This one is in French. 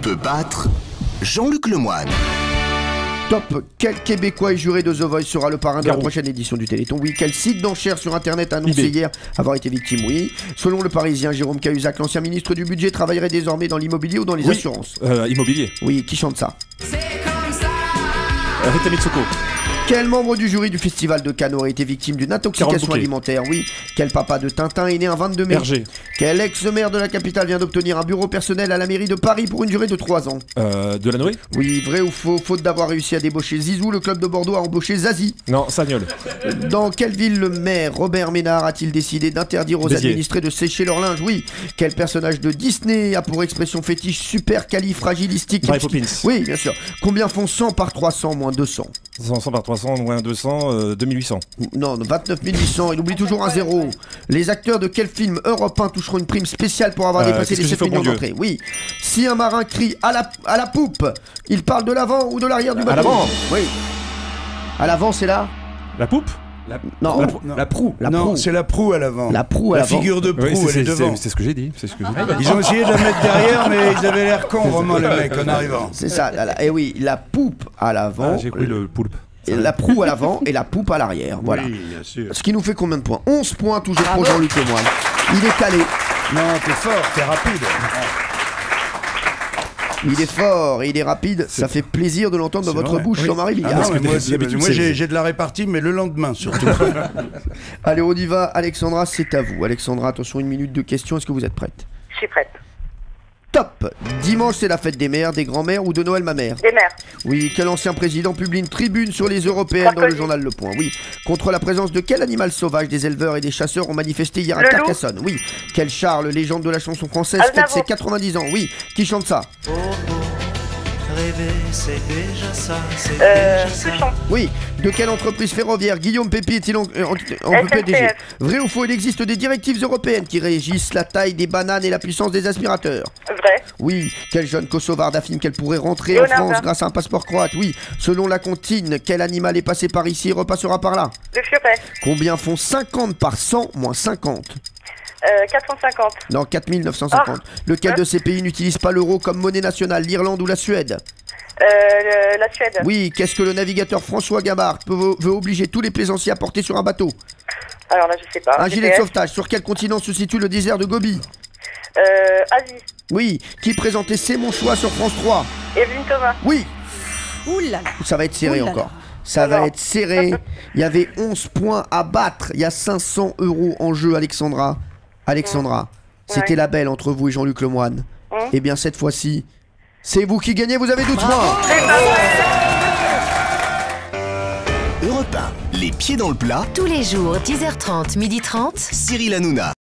peut battre Jean-Luc Lemoyne. Top. Quel Québécois est juré de The Voice sera le parrain de la prochaine édition du Téléthon? Oui. Quel site d'enchères sur Internet a annoncé hier avoir été victime? Oui. Selon le Parisien, Jérôme Cahuzac, l'ancien ministre du Budget, travaillerait désormais dans l'immobilier ou dans les assurances? Immobilier. Oui. Qui chante ça? Rita Mitsouko. Quel membre du jury du festival de Cannes aurait été victime d'une intoxication alimentaire? Oui. Quel papa de Tintin est né un 22 mai? Hergé. Quel ex-maire de la capitale vient d'obtenir un bureau personnel à la mairie de Paris pour une durée de 3 ans? Delanoë. Oui, vrai ou faux? Faute d'avoir réussi à débaucher Zizou, le club de Bordeaux a embauché Zazie. Non, Sagnol. Dans quelle ville le maire Robert Ménard a-t-il décidé d'interdire aux Béziers. administrés de sécher leur linge? Oui. Quel personnage de Disney a pour expression fétiche supercalifragilistique? Mary Poppins. Oui, bien sûr. Combien font 100 par 300 moins 200? 100 par 300, moins 200, 2800. Non, 29 800, il oublie toujours un zéro. Les acteurs de quel film européen toucheront une prime spéciale pour avoir dépassé les 7 millions d'entrées? Oui. Si un marin crie à la poupe, il parle de l'avant ou de l'arrière du bateau? À l'avant. Oui. À l'avant, c'est là? La poupe. Non, La proue. La Non, proue. c'est la proue à l'avant. La proue à La l'avant. figure de proue, elle est devant. C'est ce que j'ai dit. C'est ce que j'ai dit. Ils ont essayé de la mettre derrière, mais ils avaient l'air cons, vraiment, les mecs, en arrivant. C'est ça. Et oui, la poupe à l'avant. J'ai compris le poulpe. La proue à l'avant et la poupe à l'arrière. Voilà. Oui, bien sûr. Ce qui nous fait combien de points? 11 points toujours pour Jean-Luc Lemoyne. Il est calé. Non, t'es fort, t'es rapide. Il est fort et il est rapide. Ça fait plaisir de l'entendre dans votre vrai. bouche, Oui. Jean-Marie Bigard. Ah non, mais moi, d'habitude, moi, c'est- j'ai de la répartie, mais le lendemain surtout. Allez, on y va. Alexandra, c'est à vous. Alexandra, attention, 1 minute de questions. Est-ce que vous êtes prête? Je suis prête. Top. Dimanche, c'est la fête des mères, des grands-mères ou de Noël, ma mère? Des mères. Oui. Quel ancien président publie une tribune sur les européennes dans le Sarkozy. journal Le Point? Oui. Contre la présence de quel animal sauvage des éleveurs et des chasseurs ont manifesté hier à Le loup. Carcassonne? Oui. Quel Charles, légende de la chanson française, fête Aznavour. ses 90 ans? Oui. Qui chante ça? Souchon. Oui. De quelle entreprise ferroviaire Guillaume Pépi est-il en PDG? SNCF. Vrai ou faux? Il existe des directives européennes qui régissent la taille des bananes et la puissance des aspirateurs? Vrai. Oui. Quel jeune kosovar affirme qu'elle pourrait rentrer Leonardo. en France grâce à un passeport croate? Oui. Selon la comptine, quel animal est passé par ici et repassera par là? Le furet. Combien font 50 par 100 moins 50? 450. Non, 4950. Lequel de ces pays n'utilise pas l'euro comme monnaie nationale? L'Irlande ou la Suède? La Suède. Oui. Qu'est-ce que le navigateur François Gabard veut obliger tous les plaisanciers à porter sur un bateau? Alors là, je sais pas. Un gilet de GPS. sauvetage. Sur quel continent se situe le désert de Gobi? Asie. Oui. Qui présentait C'est mon choix sur France 3? Evelyne Thomas. Oui. Ouh là là. Ça va être serré Ouh là là. encore. Ça va Non. être serré. Il y avait 11 points à battre. Il y a 500 € en jeu, Alexandra. Alexandra, c'était Ouais. la belle entre vous et Jean-Luc Lemoyne. Mmh. Eh bien, cette fois-ci, c'est vous qui gagnez. Vous avez 12 points. Europe 1, les pieds dans le plat, Tous les jours, 10h30, 12h30. Cyril Hanouna.